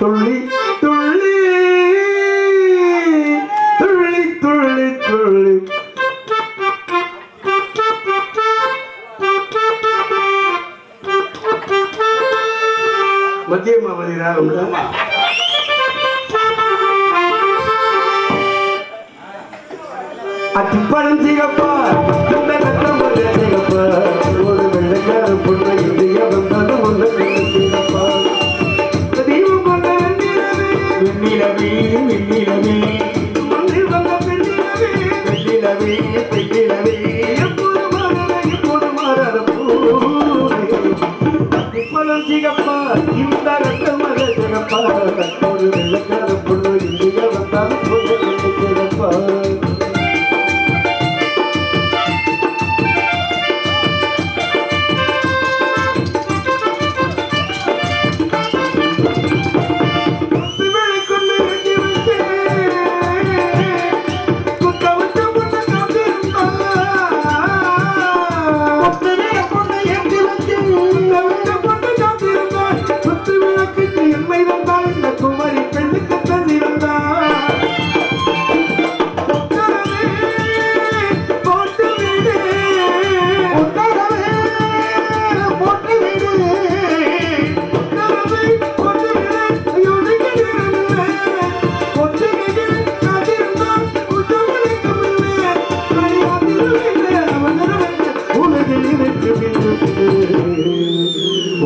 துள்ளி துள்ளி துள்ளி துள்ளி துள்ளி மத்திய மாவதி ராகம்ல அத்திப்பழம் சிகப்பா இந்த கட்டம் சிகப்பா ஒரு வெள்ளைக்கார பொண்ணு இந்திய வந்தது ஒன்று சிகப்பா தீபம் கொண்ட வெண்ணிலவே வெண்ணிலவே மண்ணில் வந்த பெண்ணிலவே வெண்ணிலவே பெண்ணிலவே எப்போது மாறாத அத்திப்பழம் சிகப்பா இந்த கட்டம் சிகப்பா ஒரு வெள்ளைக்கார பொண்ணு இந்திய வந்தாலும் ஒன்று சிகப்பா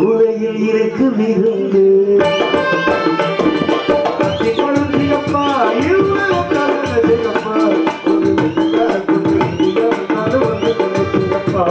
உலகில் இருக்கு விருந்து சிகப்பா சிகப்பா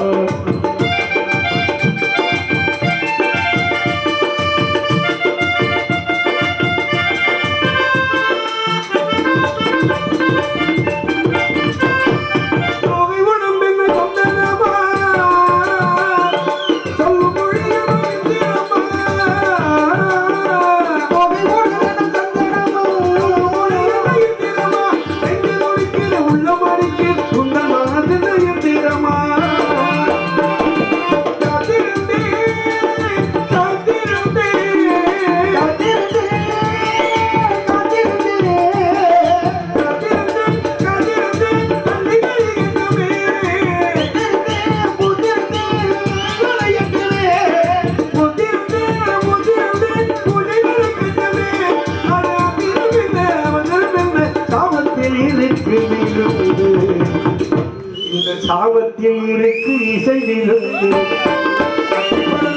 இந்த சாமத்தில் இருக்கு இசை விருந்து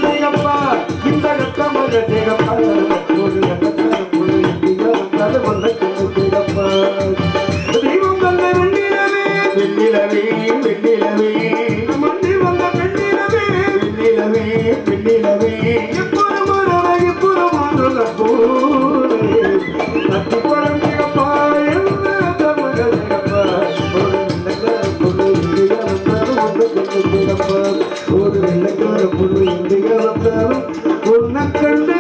சிகப்பா இந்த கட்டமாக சிகப்பா ஒரு சிகப்பா தெய்வம் வந்த வெண்ணிலவே வெண்ணிலவே வெண்ணிலவே மண்ணில் வந்த பெண்ணிலவே வெண்ணிலவே வெண்ணிலவே எப்போது மாறுற அத்திப்பழம் சிகப்பா ஒரு வெள்ளைக்கார பொண்ணு இந்தியா வந்தாலும் உன்னை கண்டு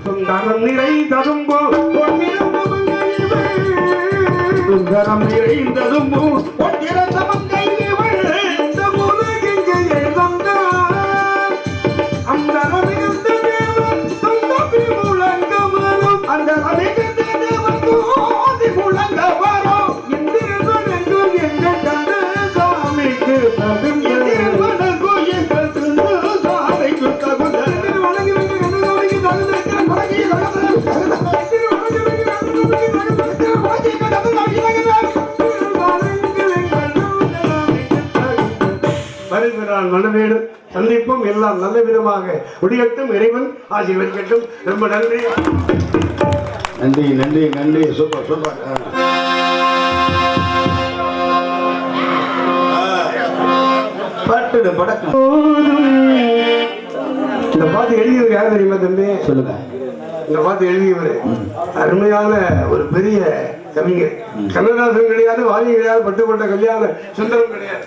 சுந்தரம் நிறைந்ததும்போ சுந்தரம் நிறைந்ததும்போ அந்த மனவேடு சந்திப்பும் எல்லாம் நல்ல விதமாக முடியட்டும். இறைவன் ஆசீர்வதிக்கட்டும். ரொம்ப நன்றி நன்றி நன்றி நன்றி. Super super. பாட்டு படக்கம். இந்த பாட்டு எழுதியவர் யார் தெரியுமா தம்பி? சொல்லுங்க. இந்த பாட்டு எழுதியவர் அருமையான ஒரு பெரிய கவிஞர். கண்ணதாசன் கிடையாது, வாலி கிடையாது, பட்டுக்கோட்டை கல்யாண சுந்தரம் கிடையாது.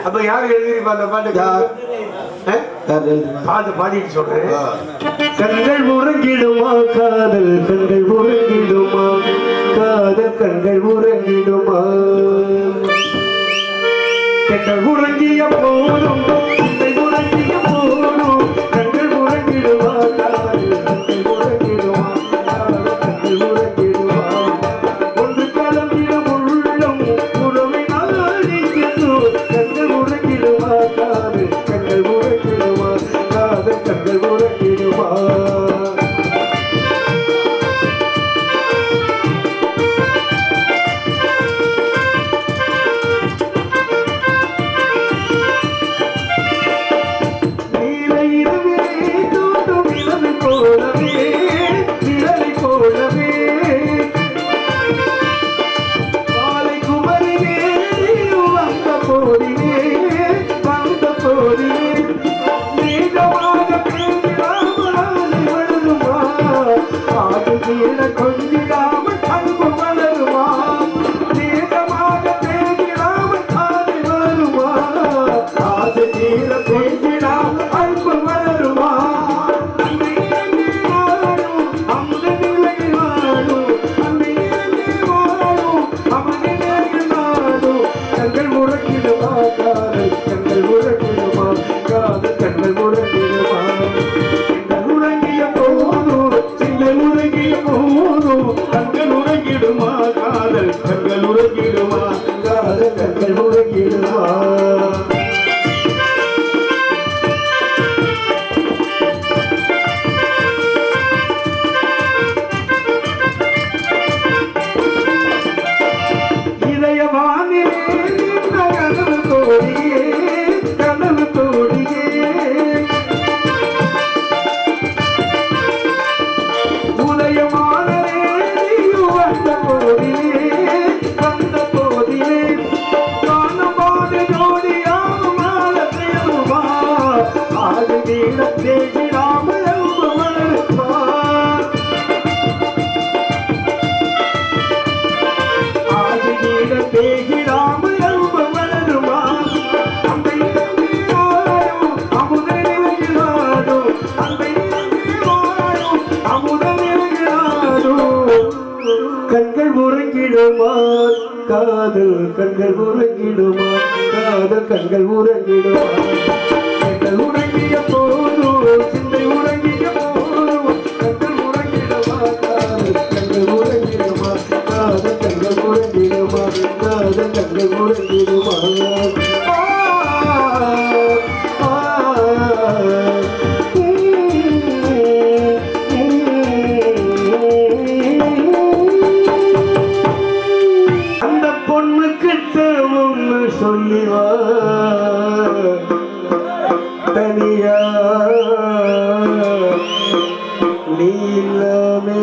அப்ப யாரு எழுதிருப்பா அந்த பாட்டு? பாட்டு பாடிட்டு சொல்றேன். கண்கள் உறங்கிடுமா காதல், கண்கள் உறங்கிடுமா காதல், கண்கள் உறங்கிடுமா, கண்கள் உறங்கிய போதும் உறங்கிய போதும் கண்கள் உறங்கிடுமா தீர கொஞ்சிடாமல் அன்பு வளருமா தீரமாக பேசிடாமல் ஆசை வளருமா ஆசை தீர கொஞ்சிடாமல் அன்பு வளருமா கண்கள் உறங்கிடுமா காதல் கண்கள் உறங்கிடுமா கண்கள் உறங்கிய போதும் சிந்தை உறங்கிய போதும் கண்கள் உறங்கிடுமா காதல் கண்கள் உறங்கிடுமா காதல் கண்கள் உறங்கிடுமா கண்கள் உறங்கிடுமா காதல் கண்கள் உறங்கிடுமா காதல் கண்கள் உறங்கிடுமா கண்கள் உறங்கிய போதும் சிந்தை உறங்கிய போதும் கண்கள் உறங்கிடுமா காதல் கண்கள் உறங்கிடுமா காதல் கண்கள் உறங்கிடுமா காதல் கண்கள் உறங்கிடுமா சொல்லிவா தனியா நீ இல்லாமே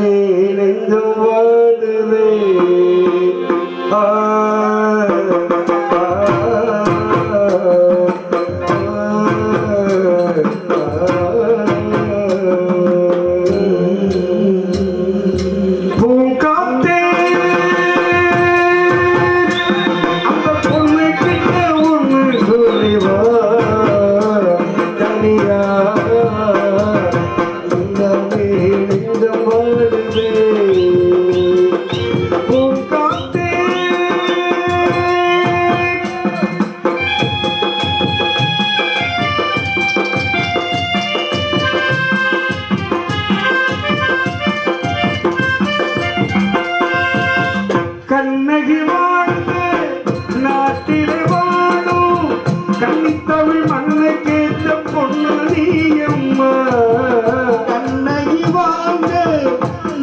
நெஞ்சம் வாடுவே கண்ணகி வாழ்ந்து நாட்டிலே வாழும் கன்னித்தமிழ் மண்ணை கேட்ட பொண்ணு நீயம்மா கண்ணகி வாழ்ந்து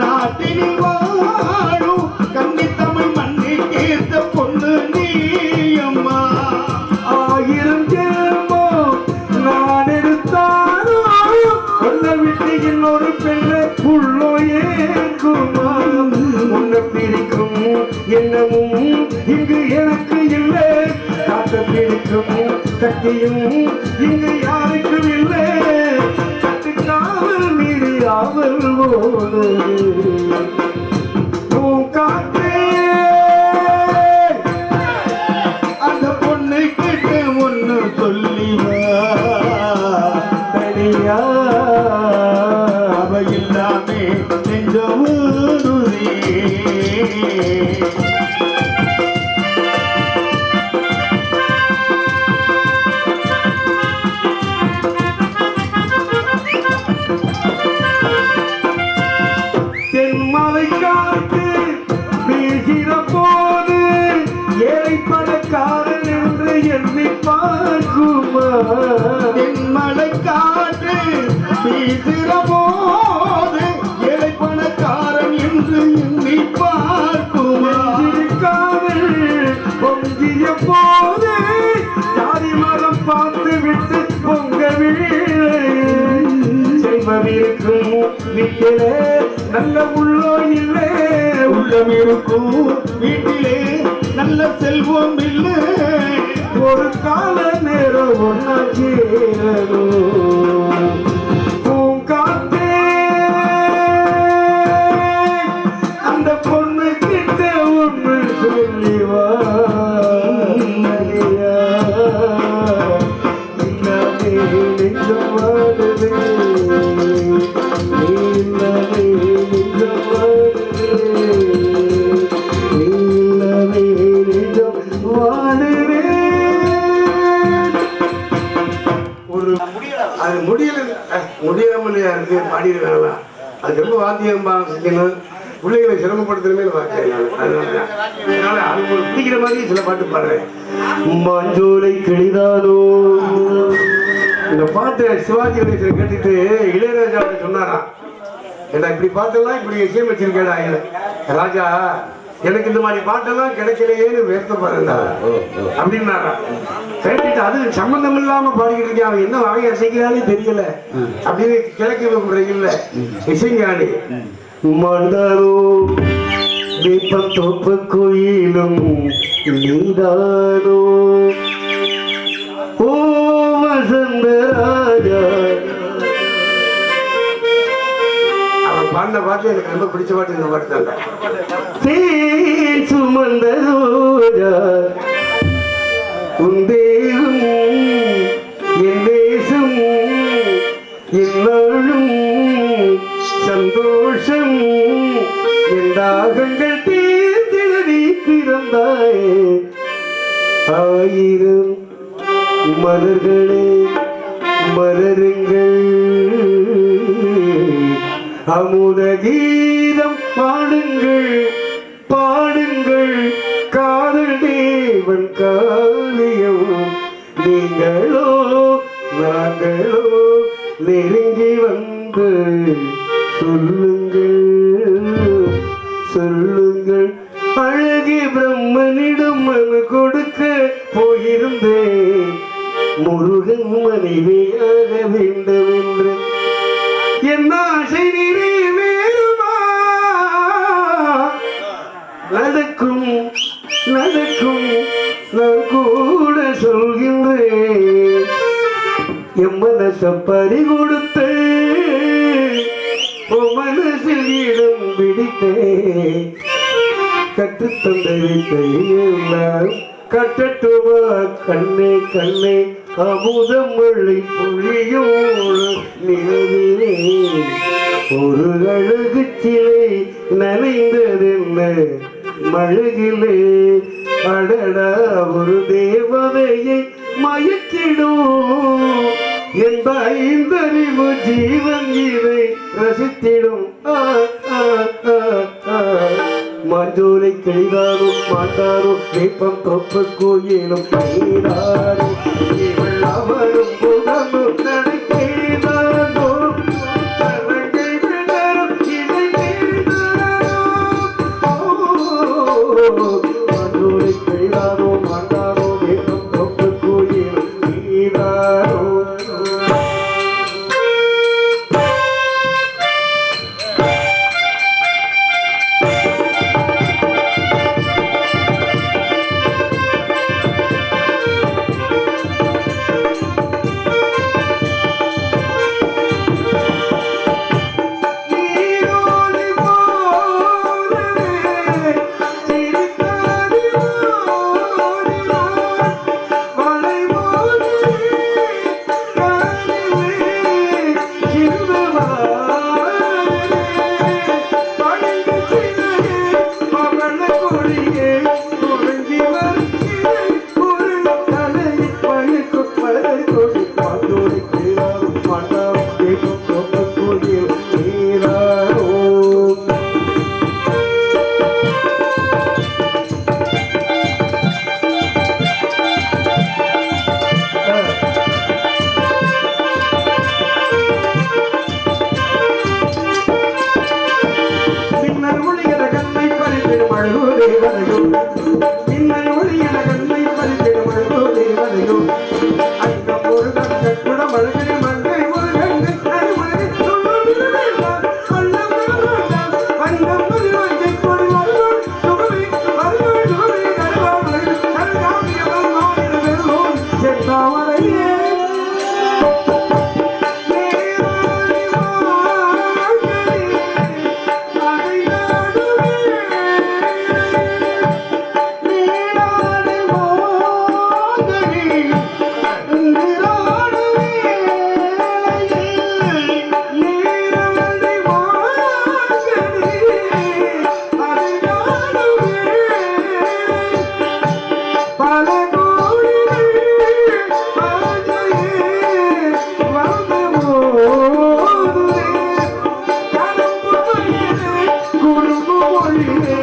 நாட்டிலே வாழும் கன்னித்தமிழ் மண்ணை கேட்ட பொண்ணு நீயம்மா ஆயிரம் ஜென்மோ நான் எடுத்தாலும் உன்னை விட்டு இன்னொரு பெண்ணை உள்ளோ ஏற்குமா உன்னை பிரிக்கும் என்னமும் இங்கு எனக்கு இல்லை காத்த பிடிக்கும் சக்தியும் இங்கு யாருக்கும் இல்லை கட்டுக்காவல் மீறி ஆவல் போது காற்றே அந்த பொண்ணு கிட்ட ஒண்ணு சொல்லிவா தனியா அவ இல்லாமே நெஞ்சம் தென்மலை காத்து வீசிற போது ஏழை பணக்காரன் என்று எண்ணி பார்க்குமா தென்மலை காத்து வீசிற போது ஏழை பணக்காரன் என்று எண்ணி பார்க்குமா பொங்கிய போது ஜாதி மதம் பார்த்து விட்டு பொங்க செல்வம் இருக்கும் வீட்டிலே நல்ல உள்ளோ இல்லை உள்ளம் இருக்கும் வீட்டிலே நல்ல செல்வம் இல்லை ஒரு கால நேரம் ஒன்னா சேரணும் பூங்காத்தே வாடுவேன். ஒரு அது முடியாமலையா இருக்கு பாடிடுறாங்களா, அது ரொம்ப வாத்தியம் செஞ்சணும், பிள்ளைகளை சிரமப்படுத்துறமே அதனால அது பிடிக்கிற மாதிரி சில பாட்டு பாடுறேன். மாஞ்சோலை கிளிதானோ இந்த பாட்டு சிவாஜி கணேசன் கேட்டுட்டு இளையராஜா சொன்னாராம், ஏன்னா இப்படி பாட்டெல்லாம் இப்படி இசையமைச்சிருக்கேடா ராஜா, எனக்கு இந்த மாதிரி பாட்டெல்லாம் கிடைக்கலையேன்னு வருத்தப்படுறா அப்படின்னாரா. கேட்டுட்டு அது சம்பந்தம் இல்லாம பாடிக்கிட்டு இருக்கேன், அவன் என்ன வாங்கி அசைக்கிறானே தெரியல அப்படின்னு கிழக்கு முறையில் இசைஞானி மாண்டாரோ தீபத்தோப்பு கோயிலும் நீதானோ ஓ வசந்த ராஜா. அவன் பாடின பாட்டு எனக்கு ரொம்ப பிடிச்ச பாட்டு இந்த பாட்டு தான். தேன் சுமந்த ரோஜா உன் தேகம் என் தேசம் என்னாலும் சந்தோஷம் என் தாகங்கள் தீர்ந்திட நீ பிறந்தாயே. ஆயிரம் மலர்களே மலருங்கள், அமுத கீதம் பாடுங்கள் பாடுங்கள், காதல் தேவன் காவியம். நீங்களோ நாங்களோ நெருங்கி வந்து சொல்லுங்கள் சொல்லுங்கள். அழகி பிரம்மனிடம் மனு கொடுக்க போயிருந்தேன், முருகன் மனைவியாக வேண்டும் என்று. என் ஆசை நிறைவேறுமா? நடக்கும் நடக்கும், நான் கூட சொல்கின்றேன். என் மனச பறி கொடுத்து மனசில் இடம் பிடித்தேன். கற்றுத்தந்தை எல்லாம் கட்டட்டுமா கண்ணே கண்ணே, அமுதம் மழை பொழியும் நிலவிலே ஒரு அழகு சிலை நனைந்ததென்ன மழகிலே. அடடா ஒரு தேவதையை மயக்கிடும் எந்த ஐந்தறிவு ஜீவன் இதை ரசித்திடும். மாஞ்சோலை கிளிதாரோ மாட்டாரோ தீபம் தொப்பு கோயிலும் நீராரோ இவள் அவரும் புகமும் நடக்கிறாரோ கரங்கை விடரும் இதை நீராரோ. மாஞ்சோலை கிளிதாரோ மாட்டாரோ தீபம் தொப்பு கோயிலும் நீராரோ. பல கோடிகள் பாதையே வந்து மோதுதே. கரும்பு மயிலே குறும்பு மொழியே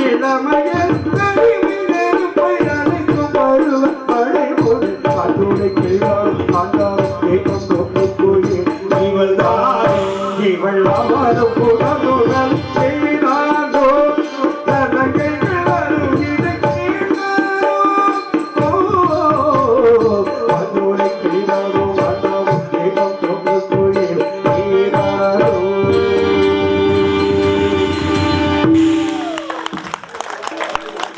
இளமையர் நெருப்பை அழைக்கும் பருவ மழை போது அதுரை கிழார் ஆண்டாரே கொண்டு போயே இவள்தான் இவள் அவரும் புறமுடன் செய்தாரோ தனக்கை வருகிற கீழாரோ அதுரை கிழாரோ ஆண்டாரே கொண்டு போயே நீராரோ.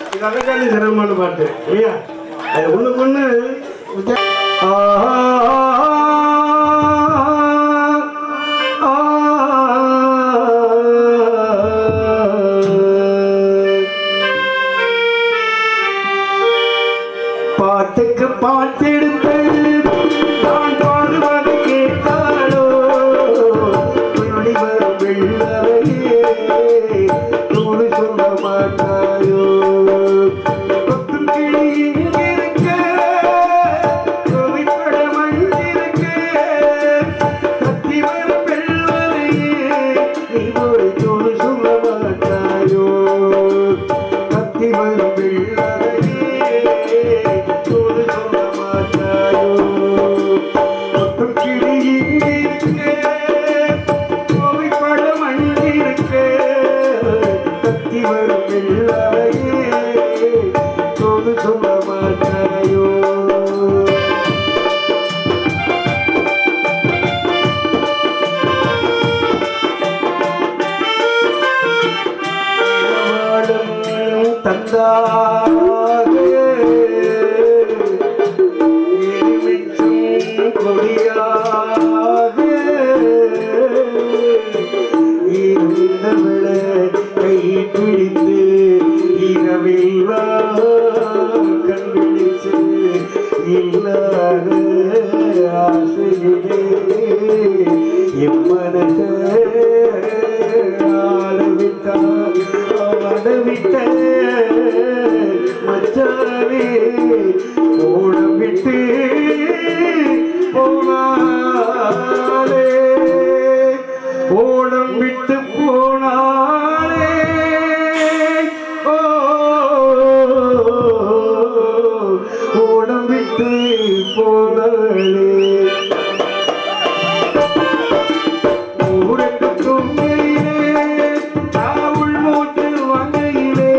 இது அதற்கான சிரமமான பாட்டு இல்லையா? அது ஒண்ணுக்கு ஒண்ணு பாட்டுக்கு பாட்டெடுத்து நான் பாடுவது கேட்டாலோ உன்னடி வரும் வெள்ளரையே தூது சொல்ல மாட்டாயோ. கொத்தும் கிளி இங்கிருக்க கோவிப்பட மண்ணிருக்க கத்தி வரும் வெள்ளரையே நீ ஒரு தூது சொல்ல மாட்டாயோ. கத்தி வரும் வெள்ளரையே தூது சொல்ல மாட்டாயோ. கொத்தும் கிளி இங்கிருக்க கோவிப்பட மண்ணிருக்க கத்தி வரும் வெள்ளரையே தூது சொல்ல மாட்டாயோ. தந்தாக எரிமிச்சும் கொடியாக இருந்தவள கை பிடித்து இரவெல்லாம் கண்பிடிச்சு இல்லாத ஆசையிலே எம்மனத ஆளவிட்டார் ஆடவிட்ட மச்சானே ஓடம் விட்டு போனாலே ஓடம் விட்டு போனாலே ஓ ஓடம் விட்டு போனாலே. ஊருக்கு தூங்கையிலே தாவுள் மூச்சு வாங்கையிலே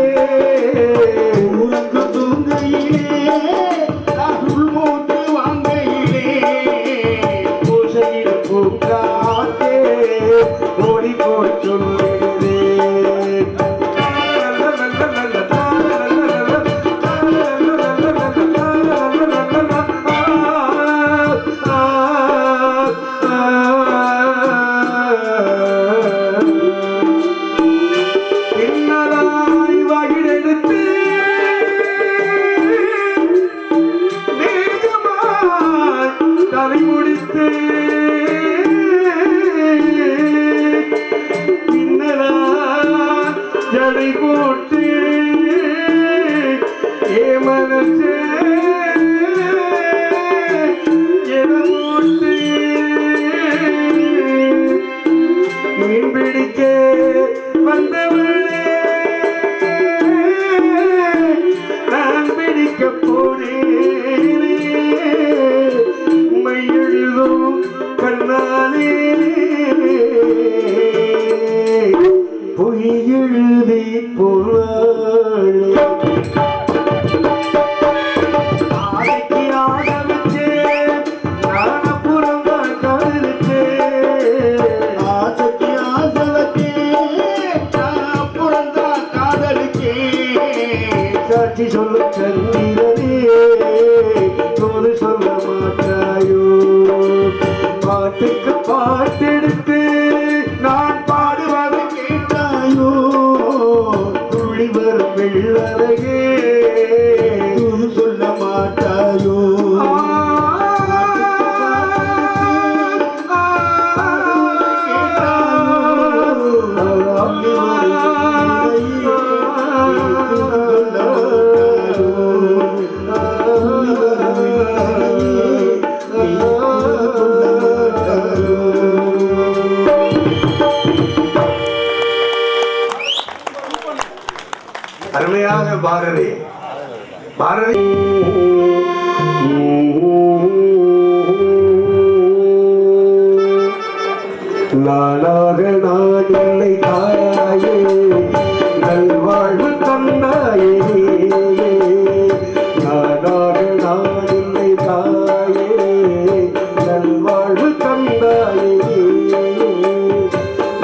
ஊருக்கு தூங்கையிலே தாவுள் மூச்சு வாங்கையிலே பூசையில் பூங்காத்தே ஓடி போய் சொல்லுகிறே. என்னதாய் வகிரெடுத்து மேகமாய் தலை முடித்து இன்னதா ஜடை போட்டு ஏமனசே எதமோட்டு மீன் பிடிக்க வந்தவளே நான் பிடிக்க போனேனே மையெழுதும் கண்ணாலே பொய் எழுதி போனாளே. நானாக நான் இல்லை தாயே நல்வாழ்வு தந்தாயே நானாக நான் இல்லை தாயே நல்வாழ்வு தந்தாயே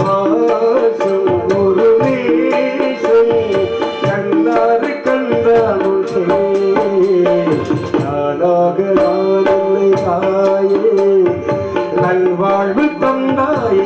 மாசம் ஒரு நேசம் கண்டாறு கண்டாலும் நானாக நான் இல்லை தாயே நல்வாழ்வு தந்தாயே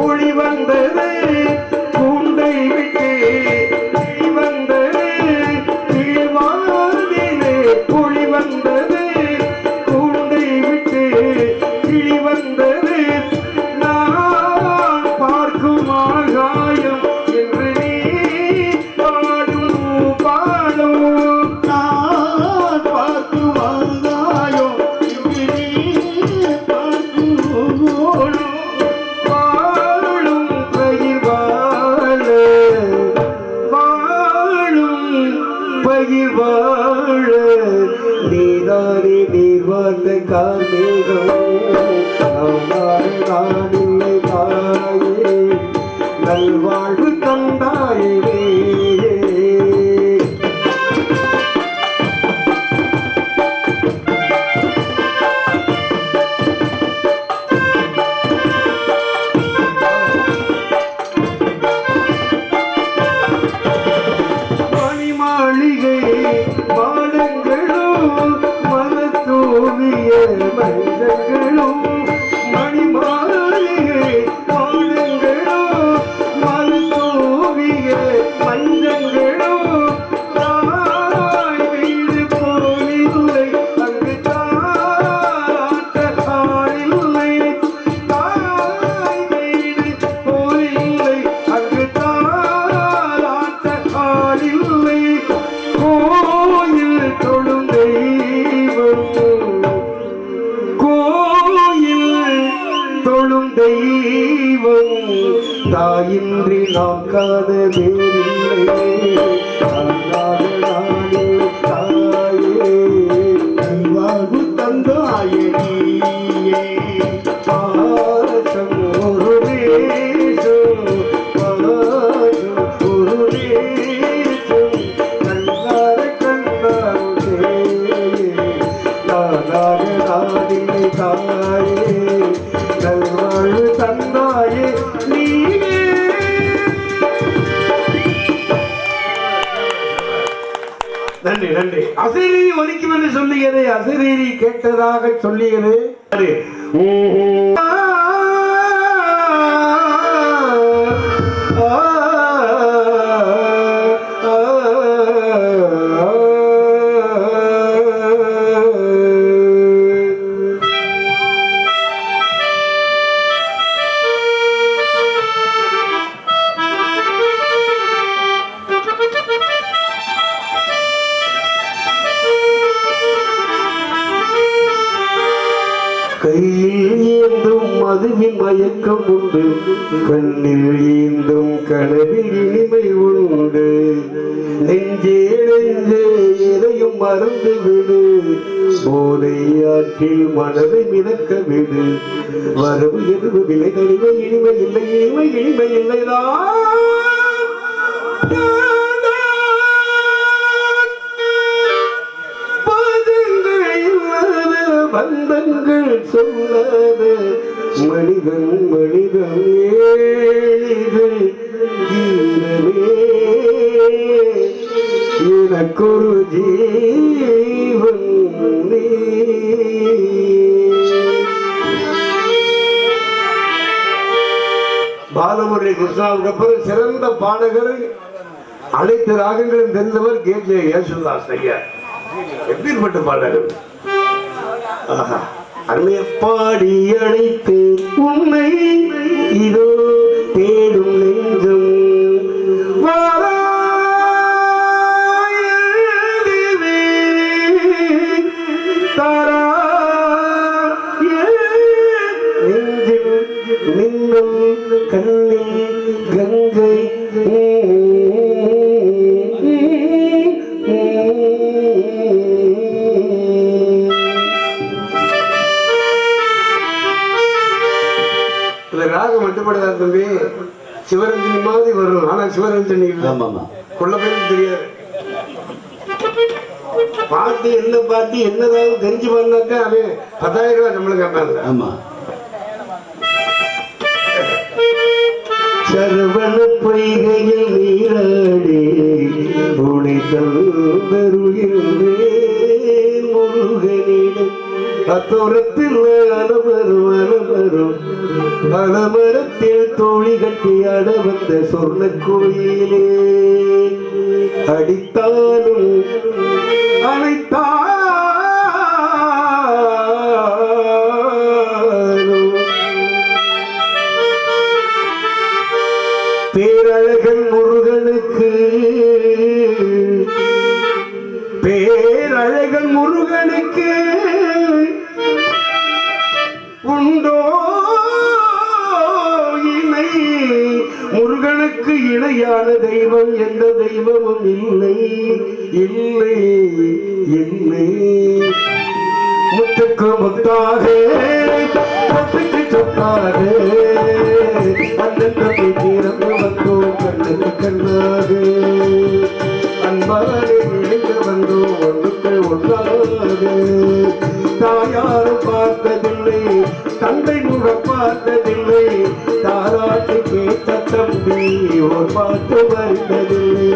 ஒளி வந்தது கூண்டை விட்டு கிளி வந்தது கிளிவானிலே ஒளி வந்தது கூண்டை விட்டு கிளி வந்தது நான் பார்க்கும் ஆகாயம் என்று நீ பாடும் பாடும் நான் பார்க்கும் ஆகாயம் என்று நீ பார்க்கும் வாழ நீதானே நீர் வாழ்ந்த கார்மேகம் நானில்லை தாயே நல்வாழ்வு தந்தாயே மஞ்சங்களும் மணிமாளிகை பாடங்களும் மருத்துவிய மஞ்சங்களும் தாய் வீடு போலில்லை அங்கு தாராட்ட ஆளில்லை தாய் வீடு போலில்லை அங்கு தாராட்ட ஆளில்லை கோயில் தொழும் தெய்வம் தொழும் தெய்வம் தாயின்றி நாம் காண வேறில்லை தாயே வாழ்வு தந்தாயே நீயே பாசம் ஒரு தேசம் பாசம் ஒரு தேசம் கண்ணார கண்ணாரே நானாக நாடில்லை தாயே நல்வாழ்வு தந்தாயே நீயே. நன்றி நன்றி. அசரீரி ஒலிக்கும் என்று சொல்லுகிறது, அசரீரி கேட்டதாக சொல்லுகிறது. கையில் ஏந்தும் மதுவின் மயக்கம் உண்டு, கண்ணில் ஏந்தும் கனவில் இனிமை உண்டு. நெஞ்சே நெஞ்சே எதையும் மறந்து விடு, போதை ஆற்றில் மனதை மிதக்க விடு. வரவு எதுவு விலை தனிமை இனிமை இல்லை, இனிமை இனிமை இல்லைதான். பந்தங்கள் சொல்லாத மனிதன் மனிதன் ஏழிகள் எனக்கொரு ஜீவன் நீ. பாலமுரளி கிருஷ்ணாவுக்கு அப்புறம் சிறந்த பாடகர், அனைத்து ராகங்களும் தெரிந்தவர் கே.ஜே. யேசுதாஸ் ஐயா. எப்பேற்பட்ட பாடகர்! அருமைய பாடி அழைத்து உன்னை இதோ தேடும் நெஞ்சம் சிவரஞ்சனி மாதிரி வரும். ஆனா சிவரஞ்சனி இல்லை. ஆமாமா. கொள்ள பேருக்கு தெரியாது. பார்த்து என்ன பார்த்து என்னதாவது தெரிஞ்சு பண்ணாக்கா அவன் 10,000 ரூபாய் சம்பளம் கேட்பாங்க. ஆமா. சரவண பொய்கையில் நீராடி உனை தந்தருகின்றேன் முருகனிடம். அத்தோரத்தில் அலமரும் அலமரத்தில் தோழி கட்டி அட வந்த சொர்ண கோயிலே அடித்தாலும் அழைத்தாலும் பேரழகன் முருகனுக்கு பேரழகன் முருகனுக்கு உண்டோ இணை? முருகனுக்கு இணையான தெய்வம் எந்த தெய்வமும் இல்லை இல்லை இல்லை. முத்துக்கு முத்தாக சொத்துக்கு சொத்தாக அண்ணன் தம்பி தீரந்து வந்தோம் கண்ணுக்கு கண்ணாக அன்பாலே இணைந்து வந்தோம் ஒன்றுக்கு ஒன்றாக. தாயாரும் பார்த்ததில்லை தந்தை முகம் பார்த்ததில்லை தாராட்டு கேட்ட தம்பி ஓர் பாட்டு வருந்ததில்லை.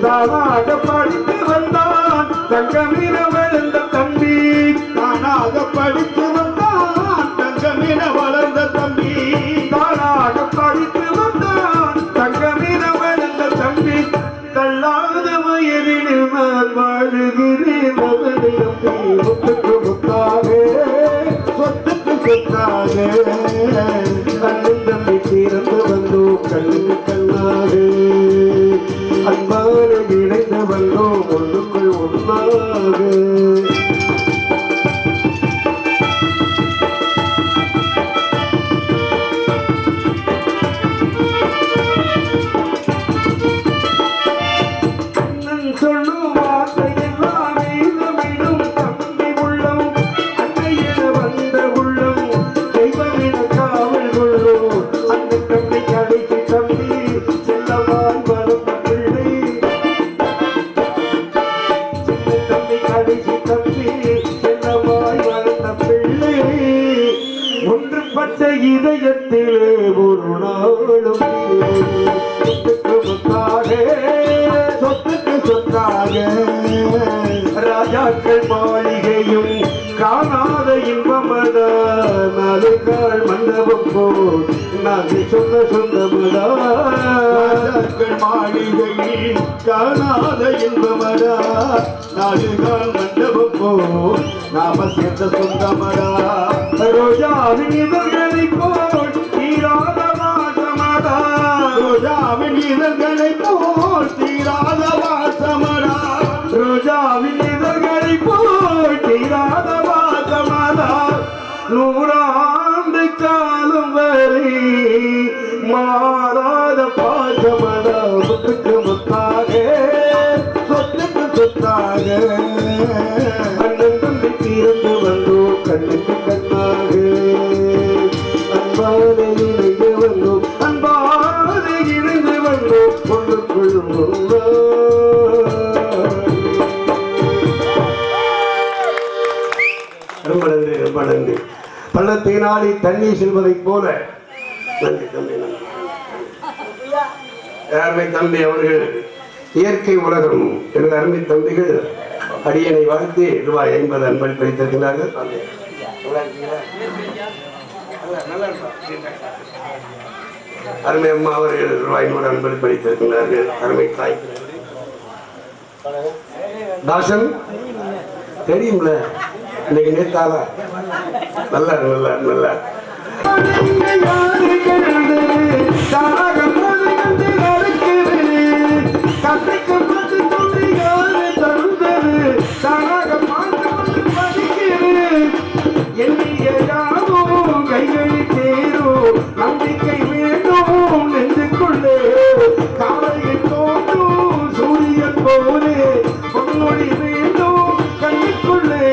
தானாக படித்து வந்தான் தங்கமிர வளர்ந்த தம்பி தானாக படித்து வந்தான் தங்கமிர வளர்ந்த தம்பி தானாக படித்து வந்தான் தங்கமிர வளர்ந்த தம்பி. தள்ளாத வயதில் நான் வாழுகிறேன் அவனை நம்பி. முத்துக்கு முத்தாக சொத்துக்கு சொத்தாக அண்ணன் தம்பி தீர்ந்து வந்தோம் கண்ணுக்கு கண்ணாக அன்பான இணைந்து வந்தோம் ஒன்றுக்குள் ஒன்றாக. சொல்லும் வார்த்தை எல்லாம் வேதமிடும் தம்பி உள்ளம் அன்னையிட வந்த உள்ளம் தெய்வமிட காவல் கொள்ளும் அந்த தம்பி கடைசி தம்பி செல்லவாய் வளர்ந்த பிள்ளை சின்ன தம்பி கடைசி தம்பி செல்லவாய் வளர்ந்த பிள்ளை. ஒன்றுபட்ட இதயத்திலே ஒரு நாளும் சொத்துக்கு முத்தாக சொத்துக்கு சொத்தாக ராஜாக்கள் மாளிகையும் காணாத இன்பமதா நாளுக்கால் மண்டபம் போல் நாங்கள் சொன்ன சொந்தமதா. ராஜாக்கள் மாளிகையில் காணாத இன்பமதா நாளுக்கால் மண்டபம் போல் நாம சேர்ந்த சொந்தமடா. ரோஜாவின் இதழ்களை போல் தீராத வாசமடா ரோஜாவின் இதழ்களை போல் தீராத வாசமடா ரோஜாவின் இதழ்களை போல் தீராத வாசமடா. 100 ஆண்டு காலம் வரை மாறாத பாசமடா. முத்துக்கு முத்தாக சொத்துக்கு சொத்தாக அண்ணன் தம்பி தீர்ந்து வந்தோம் கண்ணுக்கு கண்ணாக அன்பான இணைந்து வந்தோம் அன்பான இணைந்து வந்தோம் ஒன்றுக்குள் ரொம்ப நன்றி ரொம்ப நன்றி. பள்ளத்தினாலே தண்ணீர் செல்வதைப் போல நன்றி தம்பி நன்றி. அருமை தம்பி அவர்கள் இயற்கை உலகம் எனது அருமை தம்பிகள் அடியனை வாழ்த்து ரூபாய் 50 அன்பளிப்பு பறித்திருக்கிறார்கள். அருமை அம்மா அவர்கள் ரூபாய் 100 அன்பளிப்பு பறித்திருக்கிறார்கள். அருமை தாய் தாசன் தெரியும்ல இன்னைக்கு நேத்தாலா நல்லா நல்லா நல்லா கைகளில் சேரும் நம்பிக்கை வேண்டும் நெஞ்சுக்குள்ளே காலையில் தோன்றும் சூரியன் போலே பொன்னொழி வேண்டும் கண்ணுக்குள்ளே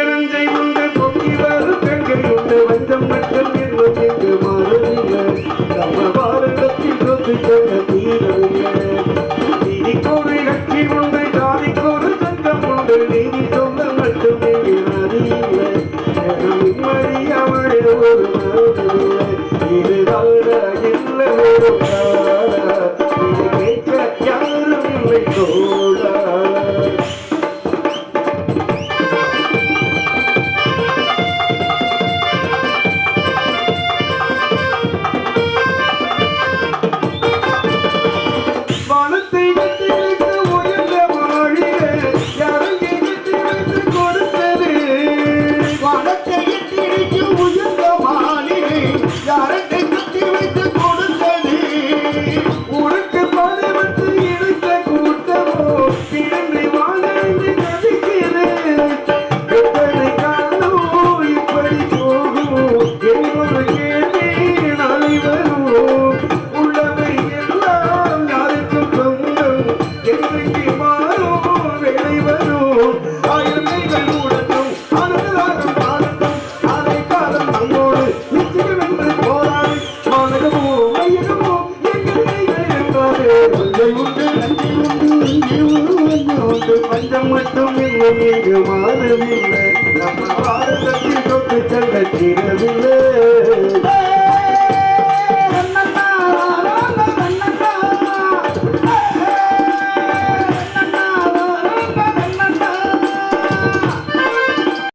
நஞ்சை உண்டு பொங்கி வரும் கங்கை உண்டு வஞ்சம் மட்டும் என்பது இங்கு மாறவில்லை நம்ம பாரதத்தில் சொத்துக்கள் தீரவில்லை நீதிக்கோடு கட்சி உண்டு ஜாதிக்கோடு சங்கம் உண்டு நீதி சொல்ல மட்டும் இங்கு அறியில்லை நிம்மதி அவளே ஒரு நாளில்லை இது வாழ இல்லை ஒரு இது கேட்க யாரும் இல்லை தோழா பஞ்சம் மட்டும் இன்னும் இங்கு மாறவில்லை நம்ம பாரதத்தில் தொட்டு செல்ல தீரவில்லை